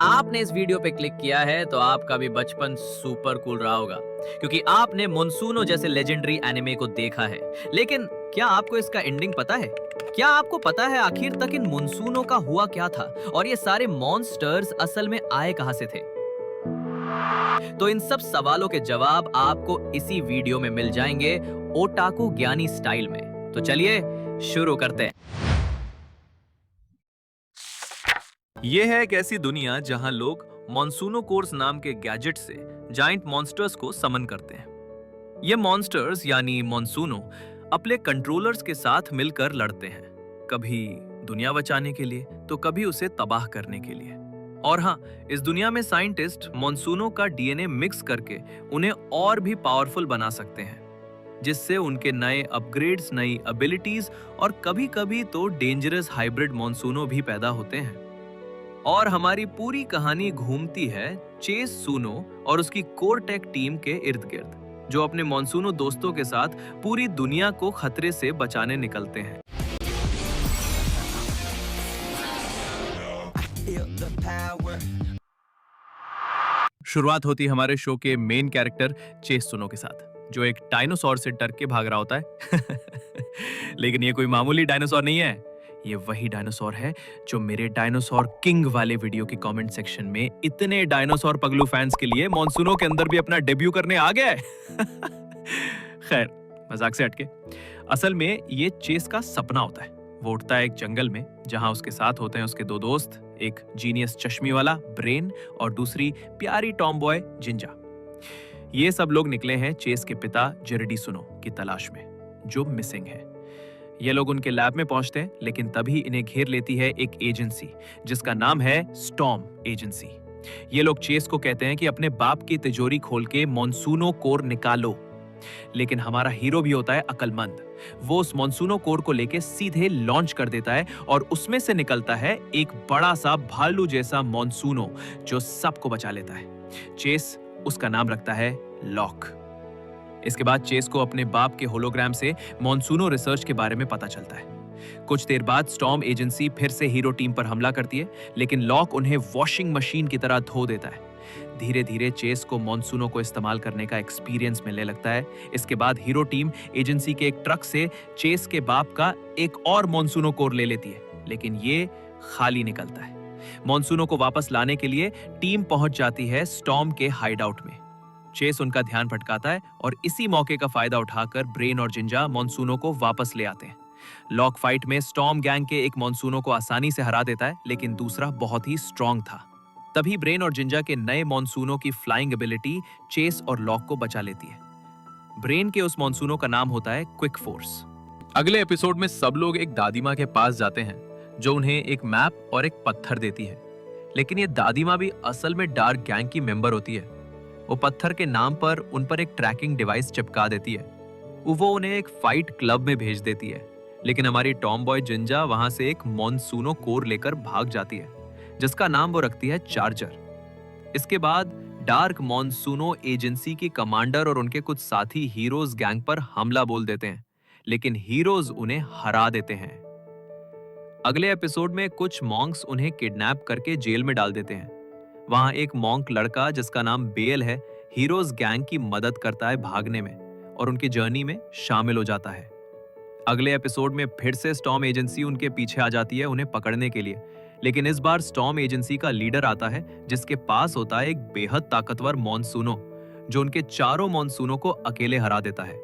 आपने इस वीडियो पे क्लिक किया है तो आपका भी बचपन सुपर कूल रहा होगा क्योंकि आपने मोन्सूनो जैसे लेजेंडरी एनिमे को देखा है। लेकिन क्या आपको इसका एंडिंग पता है? क्या आपको पता है आखिर तक इन मोन्सूनो का हुआ क्या था और ये सारे मॉन्स्टर्स असल में आए कहां से थे? तो इन सब सवालों के जवाब आपको इसी वीडियो में मिल जाएंगे ओटाकू ज्ञानी स्टाइल में। तो चलिए शुरू करते हैं। ये है एक ऐसी दुनिया जहां लोग मॉन्सूनो कोर्स नाम के गैजेट से जाइंट मॉन्स्टर्स को समन करते हैं। ये मॉन्स्टर्स यानी मॉन्सूनो अपने कंट्रोलर्स के साथ मिलकर लड़ते हैं, कभी दुनिया बचाने के लिए तो कभी उसे तबाह करने के लिए। और हाँ, इस दुनिया में साइंटिस्ट मॉन्सूनो का डीएनए मिक्स करके उन्हें और भी पावरफुल बना सकते हैं, जिससे उनके नए अपग्रेड्स, नई एबिलिटीज और कभी-कभी तो डेंजरस हाइब्रिड मॉन्सूनो भी पैदा होते हैं। और हमारी पूरी कहानी घूमती है चेस सूनो और उसकी कोरटेक टीम के इर्द गिर्द, जो अपने मॉन्सूनो दोस्तों के साथ पूरी दुनिया को खतरे से बचाने निकलते हैं। शुरुआत होती हमारे शो के मेन कैरेक्टर चेस सूनो के साथ, जो एक डायनासोर से डर के भाग रहा होता है। लेकिन ये कोई मामूली डायनासोर नहीं है, ये वही डायनासोर है जो मेरे डायनासोर किंग वाले वीडियो के कमेंट सेक्शन में इतने डायनासोर पगलू फैंस के लिए मॉन्सूनो के अंदर भी अपना डेब्यू करने आ गया है। खैर, मजाक से हटके, असल में ये चेस का सपना होता है। वो उठता है एक जंगल में जहां उसके साथ होते हैं उसके दो दोस्त, एक जीनियस चश्मी वाला ब्रेन और दूसरी प्यारी टॉम बॉय जिंजा। ये सब लोग निकले हैं चेस के पिता जेरेडी सुनो की तलाश में, जो मिसिंग है। ये लोग उनके लैब में पहुंचते हैं, लेकिन तभी इन्हें घेर लेती है एक एजेंसी जिसका नाम है स्टॉर्म एजेंसी। ये लोग चेस को कहते हैं कि अपने बाप की तिजोरी खोल के मॉन्सूनो कोर निकालो। लेकिन हमारा हीरो भी होता है अक्लमंद। वो उस मॉन्सूनो कोर को लेके सीधे लॉन्च कर देता है और उसमें से निकलता है एक बड़ा सा भालू जैसा मॉन्सूनो जो सबको बचा लेता है। चेस उसका नाम रखता है लॉक। इसके बाद चेस को अपने बाप के होलोग्राम से मॉन्सूनो रिसर्च के बारे में पता चलता है। कुछ देर बाद स्टॉर्म एजेंसी फिर से हीरो टीम पर हमला करती है, लेकिन लॉक उन्हें वॉशिंग मशीन की तरह धो देता है। धीरे धीरे चेस को मॉन्सूनो को इस्तेमाल करने का एक्सपीरियंस मिलने लगता है। इसके बाद हीरो टीम एजेंसी के एक ट्रक से चेस के बाप का एक और मॉन्सूनो कोर ले लेती है, लेकिन ये खाली निकलता है। मॉन्सूनो को वापस लाने के लिए टीम पहुंच जाती है स्टॉर्म के हाइडआउट में। चेस उनका ध्यान भटकाता है और इसी मौके का फायदा उठाकर ब्रेन और जिंजा मॉन्सूनो को वापस ले आते हैं। लॉक फाइट में स्टॉर्म गैंग के एक मॉन्सूनो को आसानी से हरा देता है, लेकिन दूसरा बहुत ही स्ट्रांग था। तभी ब्रेन और जिंजा के नए मॉन्सूनो की फ्लाइंग एबिलिटी चेस और लॉक को बचा लेती है। ब्रेन के उस मॉन्सूनो का नाम होता है क्विक फोर्स। अगले एपिसोड में सब लोग एक दादीमाँ के पास जाते हैं, जो उन्हें एक मैप और एक पत्थर देती है। लेकिन ये दादीमाँ भी असल में डार्क गैंग की मेंबर होती है। वो पत्थर के नाम पर उन पर एक ट्रैकिंग डिवाइस चिपका देती है। वो उन्हें एक फाइट क्लब में भेज देती है, लेकिन हमारी टॉम बॉय जिंजा वहां से एक मॉन्सूनो कोर लेकर भाग जाती है, जिसका नाम वो रखती है चार्जर। इसके बाद डार्क मॉन्सूनो एजेंसी की कमांडर और उनके कुछ साथी हीरोज गैंग पर हमला बोल देते हैं, लेकिन हीरोज उन्हें हरा देते हैं। अगले एपिसोड में कुछ मॉन्क्स उन्हें किडनैप करके जेल में डाल देते हैं। वहां एक मॉन्क लड़का जिसका नाम बेल है, हीरोज गैंग की मदद करता है भागने में और उनकी जर्नी में शामिल हो जाता है। अगले एपिसोड में फिर से स्टॉर्म एजेंसी उनके पीछे आ जाती है उन्हें पकड़ने के लिए, लेकिन इस बार स्टॉर्म एजेंसी का लीडर आता है जिसके पास होता है एक बेहद ताकतवर मॉन्सूनो, जो उनके चारों मॉन्सूनो को अकेले हरा देता है।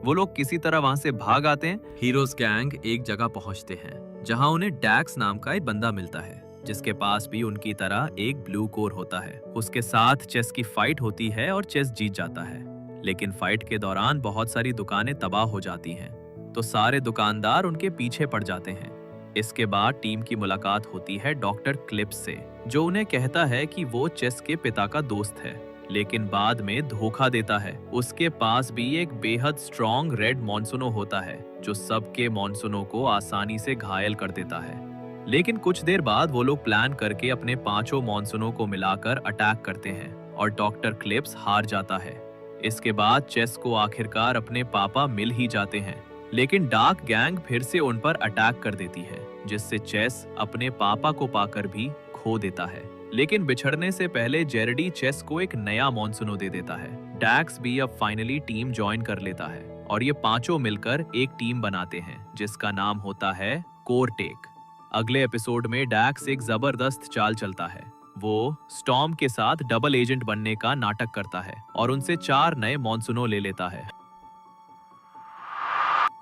वो लोग किसी तरह वहां से भाग आते हैं। हीरोज गैंग एक जगह पहुंचते हैं जहां उन्हें डैक्स नाम का एक बंदा मिलता है, जिसके पास भी उनकी तरह एक ब्लू कोर होता है। उसके साथ चेस की फाइट होती है और चेस जीत जाता है, लेकिन फाइट के दौरान बहुत सारी दुकानें तबाह हो जाती हैं, तो सारे दुकानदार उनके पीछे पड़ जाते हैं। इसके बाद टीम की मुलाकात होती है डॉक्टर क्लिप्स से, जो उन्हें कहता है कि वो चेस के पिता का दोस्त है, लेकिन बाद में धोखा देता है। उसके पास भी एक बेहद स्ट्रॉन्ग रेड मॉन्सूनो होता है, जो सबके मॉन्सूनो को आसानी से घायल कर देता है। लेकिन कुछ देर बाद वो लोग प्लान करके अपने पांचों मॉन्सूनो को मिलाकर अटैक करते हैं और डॉक्टर क्लिप्स हार जाता है। इसके बाद चेस को आखिरकार अपने पापा मिल ही जाते हैं, लेकिन डार्क गैंग फिर से उन पर अटैक कर देती है, जिससे चेस अपने पापा को पाकर भी खो देता है। लेकिन बिछड़ने से पहले जेरेडी चेस को एक नया मॉनसूनो दे देता है। डैक्स भी अब फाइनली टीम ज्वाइन कर लेता है और ये पांचों मिलकर एक टीम बनाते हैं जिसका नाम होता है कोरटेक। अगले एपिसोड में डैक्स एक जबरदस्त चाल चलता है। वो स्टॉर्म के साथ डबल एजेंट बनने का नाटक करता है और उनसे 4 नए मॉनसूनो ले लेता है।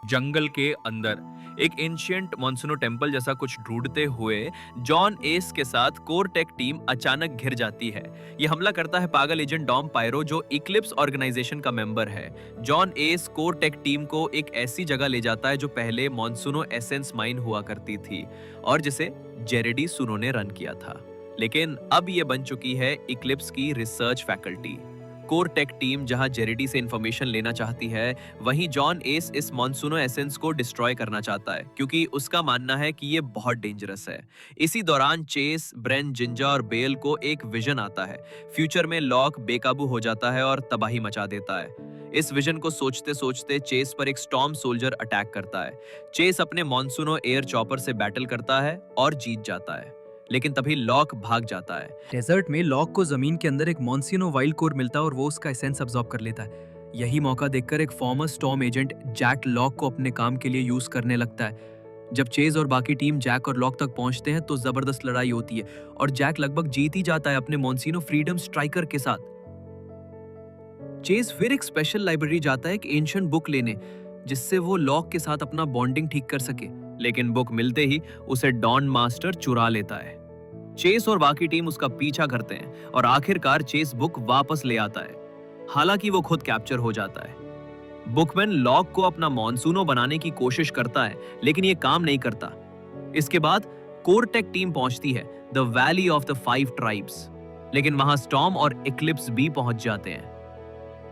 जंगल के अंदर एक एंशिएंट मॉनसूनो टेम्पल जैसा कुछ ढूंढते हुए जॉन एस के साथ कोरटेक टीम अचानक घिर जाती है। ये हमला करता है पागल एजेंट डॉम पायरो जो इक्लिप्स ऑर्गेनाइजेशन का मेंबर है। जॉन एस कोरटेक टीम को एक ऐसी जगह ले जाता है जो पहले मॉनसूनो एसेंस माइन हुआ करती थी और जिसे जेरेडी सुनो ने रन किया था, लेकिन अब ये बन चुकी है इक्लिप्स की रिसर्च फैकल्टी। कोरटेक टीम जहां जेरेडी से इंफॉर्मेशन लेना चाहती है, वहीं जॉन एस इस मॉनसूनो एसेंस को डिस्ट्रॉय करना चाहता है क्योंकि उसका मानना है कि ये बहुत डेंजरस है। इसी दौरान चेस, ब्रेन, जिंजा और बेल को एक विजन आता है। फ्यूचर में लॉक बेकाबू हो जाता है और तबाही मचा देता है। इस विजन को सोचते सोचते चेस पर एक स्टॉर्म सोल्जर अटैक करता है। चेस अपने मॉनसूनो एयर चॉपर से बैटल करता है और जीत जाता है, लेकिन तभी लॉक भाग जाता है। डेजर्ट में लॉक को जमीन के अंदर एक मॉन्सूनो वाइल्ड कोर मिलता है और वो उसका एसेंस अब्सॉर्ब कर लेता है। यही मौका देखकर एक former storm agent Jack Lock को अपने काम के लिए यूज करने लगता है। जब चेज और बाकी टीम जैक और लॉक तक पहुंचते हैं तो जबरदस्त लड़ाई होती है और जैक लगभग जीत ही जाता है अपने मॉन्सूनो फ्रीडम स्ट्राइकर के साथ। चेज फिर एक स्पेशल लाइब्रेरी जाता है एक एंशिएंट बुक लेने जिससे वो लॉक के साथ अपना बॉन्डिंग ठीक कर सके, लेकिन बुक मिलते ही उसे डॉन मास्टर चुरा लेता है। चेस और बाकी टीम उसका पीछा करते हैं और आखिरकार चेस बुक वापस ले आता है, हालांकि वो खुद कैप्चर हो जाता है। बुकमैन लॉक को अपना मॉनसूनो बनाने की कोशिश करता है, लेकिन ये काम नहीं करता। इसके बाद कोरटेक टीम पहुंचती है the valley of the 5 tribes, लेकिन वहां स्टॉर्म और इक्लिप्स भी पहुंच जाते हैं।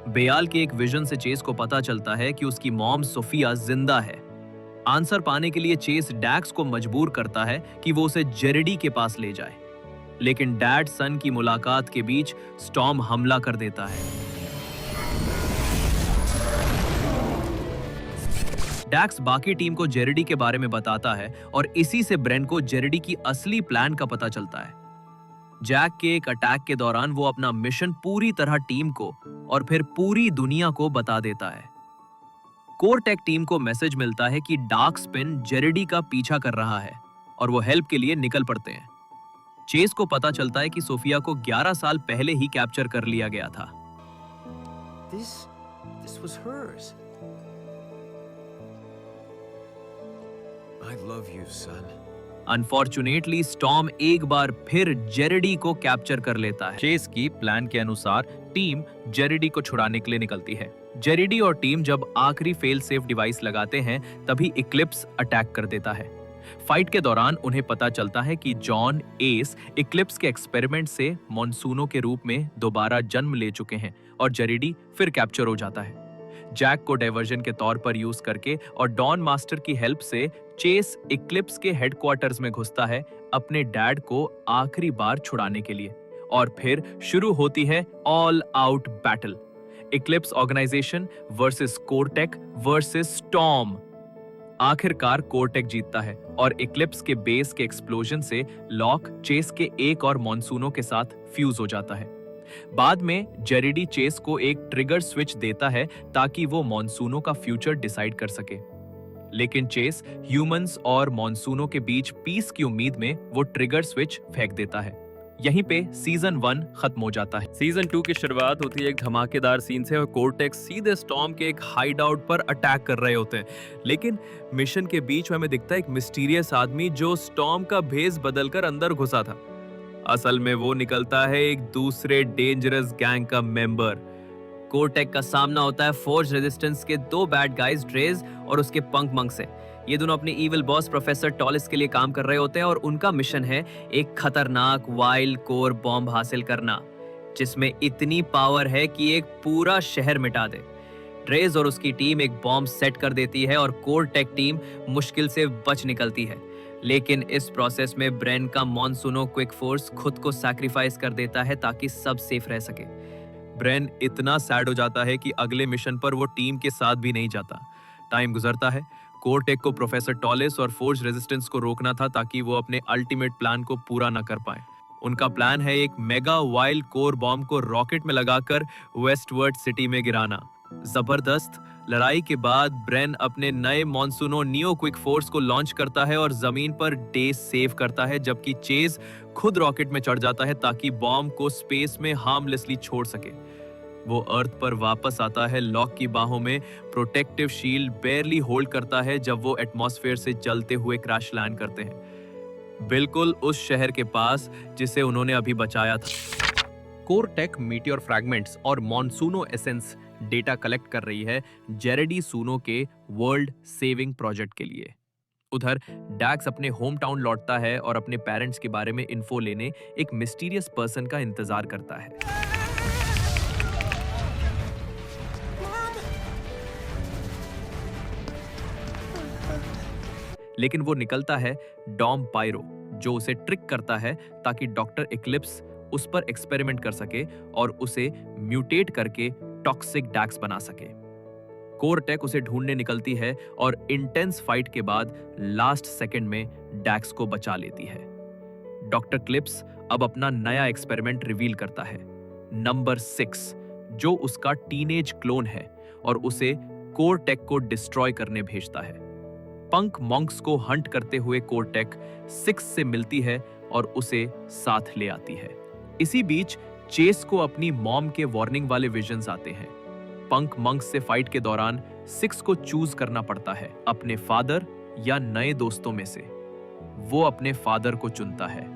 बेयाल के एक विजन से चेस को पता चलता है कि उसकी मॉम सोफिया जिंदा है। आंसर पाने के लिए चेस डैक्स को मजबूर करता है कि वो उसे जेरेडी के पास ले जाए, लेकिन डैड सन की मुलाकात के बीच स्टॉर्म हमला कर देता है। डैक्स बाकी टीम को जेरेडी के बारे में बताता है और इसी से ब्रेन को जेरेडी की असली प्लान का पता चलता है। जैक के एक अटैक के दौरान वो अपना मिशन पूरी तरह टीम को और फिर पूरी दुनिया को बता देता है। कोरटेक टीम को मैसेज मिलता है कि डार्क स्पिन जेरेडी का पीछा कर रहा है और वो हेल्प के लिए निकल पड़ते हैं। चेस को पता चलता है कि सोफिया को 11 साल पहले ही कैप्चर कर लिया गया था। This was hers. I love you, son. Unfortunately storm एक बार फिर जेरेडी को कैप्चर कर लेता है। चेस की प्लान के अनुसार टीम जेरेडी को छुड़ाने के लिए निकलती है। जेरेडी और टीम जब आखिरी फेल सेफ डिवाइस लगाते हैं तभी इक्लिप्स अटैक कर देता है। फाइट के दौरान उन्हें पता चलता है कि जॉन एस इक्लिप्स के एक्सपेरिमेंट से मॉनसूनो के रूप में दोबारा जन्म ले चुके हैं और जेरेडी फिर कैप्चर हो जाता है। जैक को डाइवर्जन के तौर पर यूज करके और डॉन मास्टर की हेल्प से चेस इक्लिप्स के हेडक्वार्टर्स में घुसता है अपने डैड को आखिरी बार छुड़ाने के लिए, और फिर शुरू होती है all out battle. Eclipse Organization versus Cortek versus Storm. आखिरकार कोरटेक जीतता है और इक्लिप्स के बेस के एक्सप्लोजन से लॉक चेस के एक और मॉनसूनो के साथ फ्यूज हो जाता है। बाद में जेरेडी चेस को एक ट्रिगर स्विच देता है ताकि वो मॉनसूनो का फ्यूचर डिसाइड कर सके, लेकिन चेस ह्यूमंस और मॉनसूनो के बीच पीस की उम्मीद में वो ट्रिगर स्विच फेंक देता है। यहीं पे सीजन 1 खत्म हो जाता है। सीजन 2 की शुरुआत होती है एक धमाकेदार सीन से और कोरटेक सीधे स्टॉर्म के एक हाइड आउट पर अटैक कर रहे होते हैं, लेकिन मिशन के बीच में हमें दिखता है एक मिस्टीरियस आदमी जो स्टॉर्म का भेस बदलकर अंदर घुसा था। असल में वो निकलता है एक दूसरे डेंजरस गैंग का मेंबर। कोरटेक का सामना होता है फोर्ज रेजिस्टेंस के 2 बैड गाइज, ड्रेज और उसके पंक मंक से। ये दोनों अपने इविल बॉस प्रोफेसर टॉलिस के लिए काम कर रहे होते हैं और उनका मिशन है एक खतरनाक वाइल्ड कोर बॉम्ब हासिल करना जिसमें इतनी पावर है कि एक पूरा शहर मिटा दे। ड्रेज और उसकी टीम एक बॉम्ब सेट कर देती है और कोरटेक टीम मुश्किल से बच निकलती है, लेकिन इस प्रोसेस में ब्रेन का मॉनसूनो क्विक फोर्स खुद को सैक्रिफाइस कर देता है ताकि सब सेफ रह सके। ब्रेन इतना सैड हो जाता है कि अगले मिशन पर वो टीम के साथ भी नहीं जाता। टाइम गुजरता है। कोरटेक को प्रोफेसर टॉलिस और फोर्ज रेजिस्टेंस को रोकना था ताकि वो अपने अल्टीमेट प्लान को पूरा न कर पाए। उनका प्लान है एक मेगा वाइल्ड कोर बॉम्ब को रॉकेट में लगाकर वेस्टवर्ड सिटी में गिराना। जबरदस्त लड़ाई के बाद ब्रेन अपने नए मॉनसूनो नियो क्विक फोर्स को लॉन्च करता है और जमीन पर डे सेव करता है, जबकि चेज खुद रॉकेट में चढ़ जाता है ताकि बॉम्ब को स्पेस में हार्मलेसली छोड़ सके। वो अर्थ पर वापस आता है, लॉक की बाहों में प्रोटेक्टिव शील्ड बेयरली होल्ड करता है जब वो एटमॉस्फेयर से जलते हुए क्रैश लैंड करते हैं, बिल्कुल उस शहर के पास जिसे उन्होंने अभी बचाया था। कोरटेक मीटियोर फ्रैगमेंट्स और मॉनसूनो एसेंस डेटा कलेक्ट कर रही है जेरेडी सूनो के वर्ल्ड सेविंग प्रोजेक्ट के लिए। उधर डैक्स अपने होम टाउन लौटता है और अपने पेरेंट्स के बारे में इन्फो लेने एक मिस्टीरियस पर्सन का इंतजार करता है। लेकिन वो निकलता है डॉम पायरो, जो उसे ट्रिक करता है ताकि डॉक्टर इक्लिप्स उस पर एक्सपेरिमेंट कर सके और उसे म्यूटेट करके टॉक्सिक डैक्स बना सके। कोरटेक उसे ढूंढने निकलती है और इंटेंस फाइट के बाद लास्ट सेकंड में डैक्स को बचा लेती है। डॉक्टर क्लिप्स अब अपना नया एक्सपेरिमेंट रिवील करता है, नंबर 6, जो उसका टीनेज क्लोन है और उसे कोरटेक को डिस्ट्रॉय करने भेजता है। पंक मॉन्क्स को हंट करते हुए कोरटेक 6 से मिलती है और उसे साथ ले आती है। इसी बीच चेस को अपनी मॉम के वार्निंग वाले विजन्स आते हैं। पंक मंक्स से फाइट के दौरान 6 को चूज करना पड़ता है, अपने फादर या नए दोस्तों में से। वो अपने फादर को चुनता है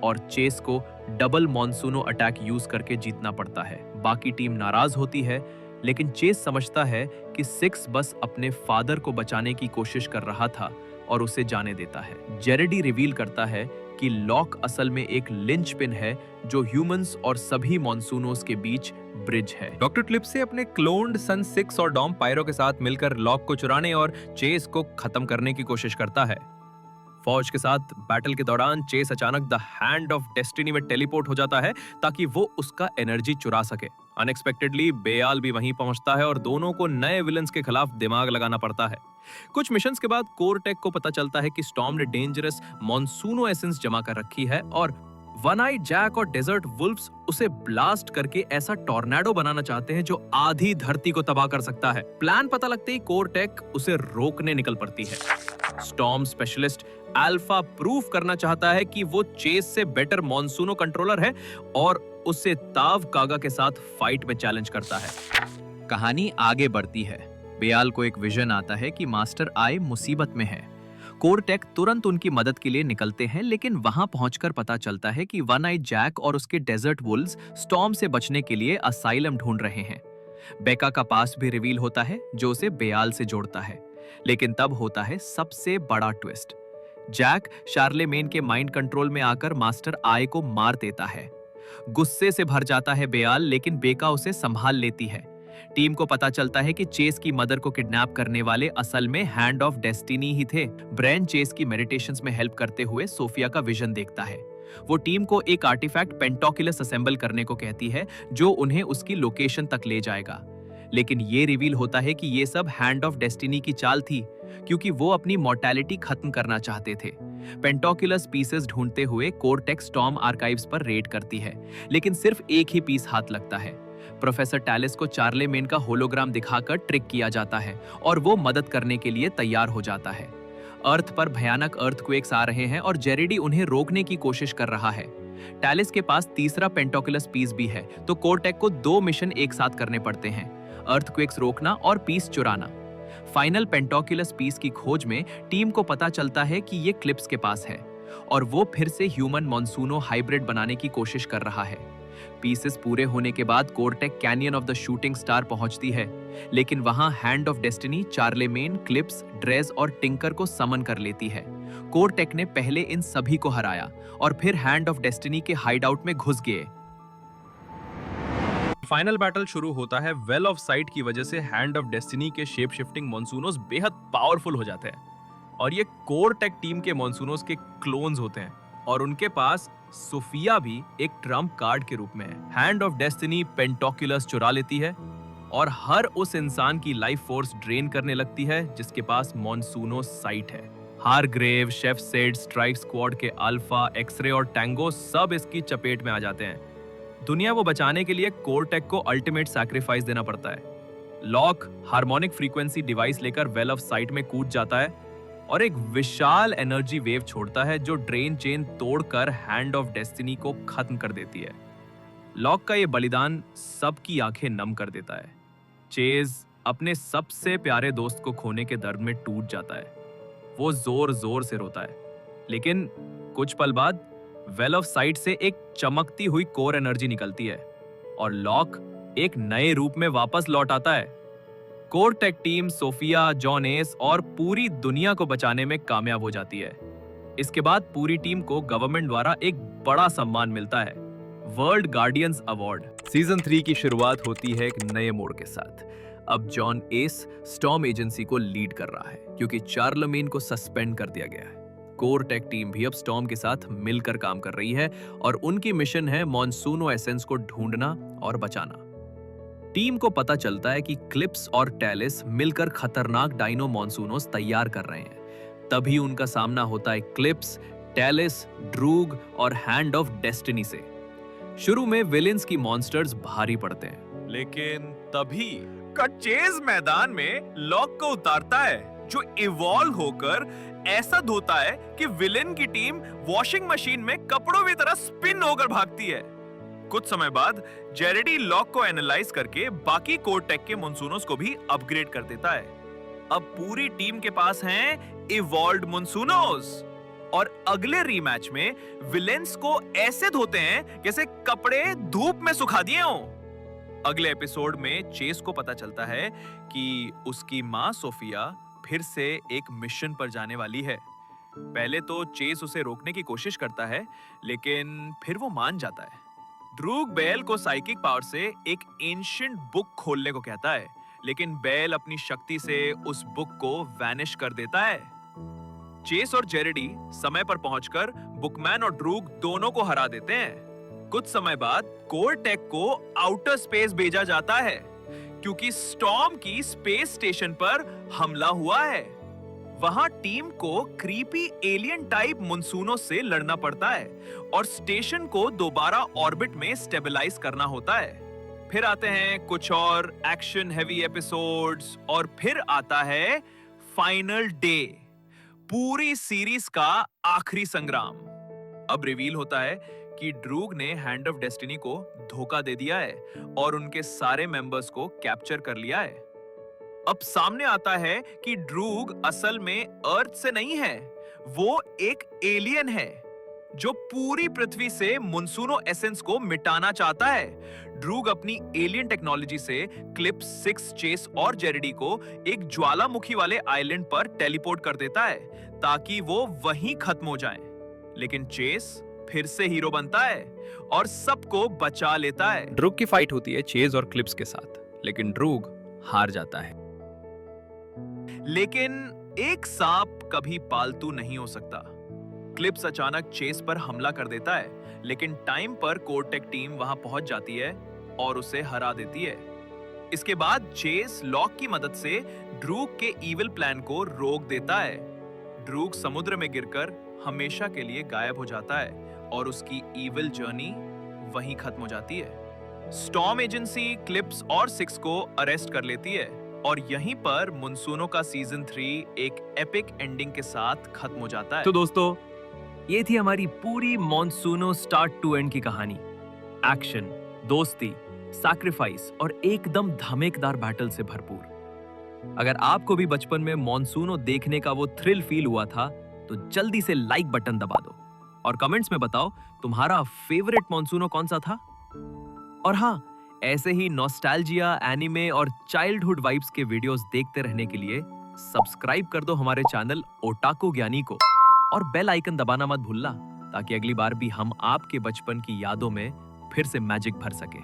और चेस को डबल मॉनसूनो अटैक यूज करके जीतना पड़ता है। बाकी टीम नाराज होती है, लेकिन चेस समझता है कि 6 बस अपने फादर को बचाने की कोशिश कर रहा था और उसे जाने देता है। जेरेडी रिवील करता है कि लॉक असल में एक लिंच पिन है जो ह्यूमंस और सभी मॉनसूनोस के बीच ब्रिज है। डॉक्टर क्लिप्स से अपने क्लोन्ड सन 6 और डॉम पायरो के साथ मिलकर लॉक को चुराने और चेस को खत्म करने की कोशिश करता है। फौज के साथ बैटल के दौरान चेस अचानक द हैंड ऑफ डेस्टिनी में टेलीपोर्ट हो जाता है ताकि वो उसका एनर्जी चुरा सके। अनएक्सपेक्टेडली बेयाल भी वहीं पहुंचता है और दोनों को नए विलन्स के खिलाफ दिमाग लगाना पड़ता है। कुछ मिशंस के बाद कोरटेक को पता चलता है कि स्टॉर्म ने डेंजरस मॉनसूनो एसेंस जमा कर रखी है और वन आई जैक और डेजर्ट वुल्फ्स उसे ब्लास्ट करके ऐसा टॉर्नेडो बनाना चाहते हैं जो आधी धरती को तबाह कर सकता है। प्लान पता लगते ही कोरटेक उसे रोकने निकल पड़ती है। स्टॉर्म स्पेशलिस्ट अल्फा प्रूफ करना चाहता है कि वो चेस से बेटर मॉनसूनो कंट्रोलर है और उसे ताव कागा के साथ फाइट में चैलेंज करता है। कहानी आगे बढ़ती है। बेयाल को एक विजन आता है कि मास्टर आई मुसीबत में है। कोरटेक तुरंत उनकी मदद के लिए निकलते हैं, लेकिन वहां पहुंचकर पता चलता है कि वन आई जैक और उसके डेजर्ट वुल्व्स स्टॉर्म से बचने के लिए असाइलम ढूंढ रहे हैं। बेका का पास्ट भी रिवील होता है जो उसे बेयाल से जोड़ता है, लेकिन तब होता है सबसे बड़ा ट्विस्ट। जैक शार्लेमेन के माइंड कंट्रोल में आकर मास्टर आई को मार देता है। गुस्से से भर जाता है बेयाल, लेकिन बेका उसे संभाल लेती है। टीम को पता चलता है कि चेस की मदर को किडनैप करने वाले असल में हैंड ऑफ डेस्टिनी ही थे। ब्रेन चेस की मेडिटेशंस में हेल्प करते हुए सोफिया का विजन देखता है। वो टीम को एक आर्टिफैक्ट पेंटोकुलस असेंबल करने को कहती है जो उन्हें उसकी लोकेशन तक ले जाएगा। लेकिन ये रिवील होता है कि ये सब हैंड ऑफ डेस्टिनी की चाल थी, क्योंकि वो अपनी मॉर्टेलिटी खत्म करना चाहते थे। पेंटोकुलस पीसेस ढूंढते हुए कोरटेक स्टॉर्म आर्काइव्स पर रेड करती है, लेकिन सिर्फ एक ही पीस हाथ लगता है। प्रोफेसर टैलिस को चार्लेमेन का होलोग्राम दिखाकर ट्रिक किया जाता है और वो मदद करने के लिए तैयार हो जाता है। अर्थ पर भयानक अर्थक्वेक्स आ रहे हैं और जेरेडी उन्हें रोकने की कोशिश कर रहा है। टैलिस के पास तीसरा पेंटोकुलस पीस भी है, तो कोरटेक को 2 मिशन एक साथ करने पड़ते हैं, अर्थक्वेक्स रोकना और पीस चुराना। फाइनल पेंटोकुलस पीस की खोज में टीम को पता चलता है कि ये क्लिप्स के पास है और वो फिर से ह्यूमन मॉनसूनो हाइब्रिड बनाने की कोशिश कर रहा है। पीसेस पूरे होने के बाद Cortek Canyon of the Shooting Star पहुंचती है, लेकिन वहां Hand of Destiny Charlemagne, Clips, Drej और टिंकर को समन कर लेती है। कोरटेक ने पहले इन सभी को हराया और फिर हैंड ऑफ डेस्टिनी के हाइडआउट में घुस गए। फाइनल बैटल शुरू होता है। वेल ऑफ साइट की वजह से हैंड ऑफ डेस्टिनी के शेप शिफ्टिंग मॉनसूनोस बेहद पावरफुल हो जाते हैं और ये कोरटेक टीम के मॉनसूनोस के क्लोन्स होते हैं और उनके पास सोफिया भी एक ट्रम्प कार्ड के रूप में है। हैंड ऑफ डेस्टिनी पेंटोकुलस चुरा लेती है और हर उस इंसान की लाइफ फोर्स ड्रेन करने लगती है जिसके पास मॉनसूनो साइट है। Hargrave, chef said, strike squad के अल्फा, एक्सरे और टैंगो सब इसकी चपेट में आ जाते हैं। दुनिया वो बचाने के लिए कोरटेक को अल्टीमेट सैक्रिफाइस देना पड़ता है। लॉक हार्मोनिक फ्रीक्वेंसी डिवाइस लेकर वेल ऑफ साइट में कूद जाता है और एक विशाल एनर्जी वेव छोड़ता है जो ड्रेन चेन तोड़कर हैंड ऑफ डेस्टिनी को खत्म कर देती है। लॉक का ये बलिदान सबकी आंखें नम कर देता है। चेज अपने सबसे प्यारे दोस्त को खोने के दर्द में टूट जाता है। वो जोर जोर से रोता है, लेकिन कुछ पल बाद वेल ऑफ साइट से एक चमकती हुई कोर एनर्जी निकलती है और लॉक एक नए रूप में वापस लौट आता है। Core tech team Sophia, John S और पूरी दुनिया को बचाने में कामयाब हो जाती है। इसके बाद पूरी टीम को गवर्नमेंट द्वारा एक बड़ा सम्मान मिलता है, वर्ल्ड गार्डियंस अवार्ड। सीजन 3 की शुरुआत होती है एक नए मोड़ के साथ। अब जॉन एस स्टॉर्म एजेंसी को लीड कर रहा है क्योंकि चार्लमेन को सस्पेंड कर दिया गया है। कोर टेक टीम भी अब स्टॉर्म के साथ मिलकर काम कर रही है और उनकी मिशन है मॉनसूनो एसेंस को ढूंढना और बचाना। टीम को पता चलता है कि क्लिप्स और टैलिस मिलकर खतरनाक डायनो मॉनसूनोस तैयार कर रहे हैं। तभी उनका सामना होता है क्लिप्स, टैलिस, ड्रूग और हैंड ऑफ डेस्टिनी से। शुरू में विलेंस की मॉन्स्टर्स भारी पड़ते हैं, लेकिन तभी चेज मैदान में लॉक को उतारता है जो इवॉल्व होकर ऐसा धोता है कि विलेन की टीम वॉशिंग मशीन में कपड़ों की तरह स्पिन होकर भागती है। कुछ समय बाद जेरेडी लॉक को एनालाइज करके बाकी कोर टेक के मॉनसूनोस को भी अपग्रेड कर देता है। अब पूरी टीम के पास हैं इवॉल्व्ड मॉनसूनोस और अगले रीमैच में विलेंस को ऐसे धोते हैं जैसे कपड़े धूप में सुखा दिए हों। अगले एपिसोड में चेस को पता चलता है कि उसकी मां सोफिया फिर से एक मिशन पर जाने वाली है। पहले तो चेस उसे रोकने की कोशिश करता है, लेकिन फिर वो मान जाता है। ड्रूग बेल को साइकिक पावर से एक एंशिएंट बुक खोलने को कहता है, लेकिन बेल अपनी शक्ति से उस बुक को वैनिश कर देता है। चेस और जेरेडी समय पर पहुंचकर बुकमैन और ड्रूग दोनों को हरा देते हैं। कुछ समय बाद कोर टेक को आउटर स्पेस भेजा जाता है क्योंकि स्टॉर्म की स्पेस स्टेशन पर हमला हुआ है। वहां टीम को क्रीपी एलियन टाइप मॉनसूनो से लड़ना पड़ता है और स्टेशन को दोबारा ऑर्बिट में स्टेबलाइज करना होता है। फिर आते हैं कुछ और एक्शन हेवी एपिसोड्स और फिर आता है फाइनल डे, पूरी सीरीज का आखिरी संग्राम। अब रिवील होता है कि ड्रूग ने हैंड ऑफ डेस्टिनी को धोखा दे दिया है और उनके सारे मेंबर्स को कैप्चर कर लिया है। अब सामने आता है कि ड्रूग असल में अर्थ से नहीं है, वो एक एलियन है जो पूरी पृथ्वी से मॉनसूनो एसेंस को मिटाना चाहता है। ड्रूग अपनी एलियन टेक्नोलॉजी से क्लिप्स, सिक्स, चेस और जेरेडी को एक ज्वालामुखी वाले आइलैंड पर टेलीपोर्ट कर देता है ताकि वो वहीं खत्म हो जाएं। लेकिन चेस फिर से हीरो बनता है और सबको बचा लेता है। ड्रूग की फाइट होती है चेज और क्लिप्स के साथ, लेकिन ड्रूग हार जाता है। लेकिन एक सांप कभी पालतू नहीं हो सकता। क्लिप्स अचानक चेस पर हमला कर देता है, लेकिन टाइम पर कोरटेक टीम वहां पहुंच जाती है और उसे हरा देती है। इसके बाद चेस लॉक की मदद से ड्रूग के इविल प्लान को रोक देता है। ड्रूग समुद्र में गिरकर हमेशा के लिए गायब हो जाता है और उसकी इविल जर्नी वहीं खत्म हो जाती है। स्टॉर्म एजेंसी क्लिप्स और सिक्स को अरेस्ट कर लेती है और यहीं पर मॉनसूनो का सीजन 3 एक एपिक एंडिंग के साथ खत्म हो जाता है। तो दोस्तों, ये थी हमारी पूरी मॉनसूनो स्टार्ट टू एंड की कहानी। एक्शन, दोस्ती, सैक्रिफाइस और एकदम धमाकेदार बैटल से भरपूर। अगर आपको भी बचपन में मॉनसूनो देखने का वो थ्रिल फील हुआ था तो जल्दी से लाइक बटन दबा दो और कमेंट्स में बताओ तुम्हारा फेवरेट मॉनसूनो कौन सा था। और हाँ, ऐसे ही नॉस्टैल्जिया, एनिमे और चाइल्डहुड वाइब्स के वीडियोस देखते रहने के लिए सब्सक्राइब कर दो हमारे चैनल ओटाको ज्ञानी को और बेल आइकन दबाना मत भूलना ताकि अगली बार भी हम आपके बचपन की यादों में फिर से मैजिक भर सके।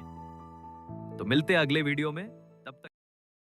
तो मिलते हैं अगले वीडियो में।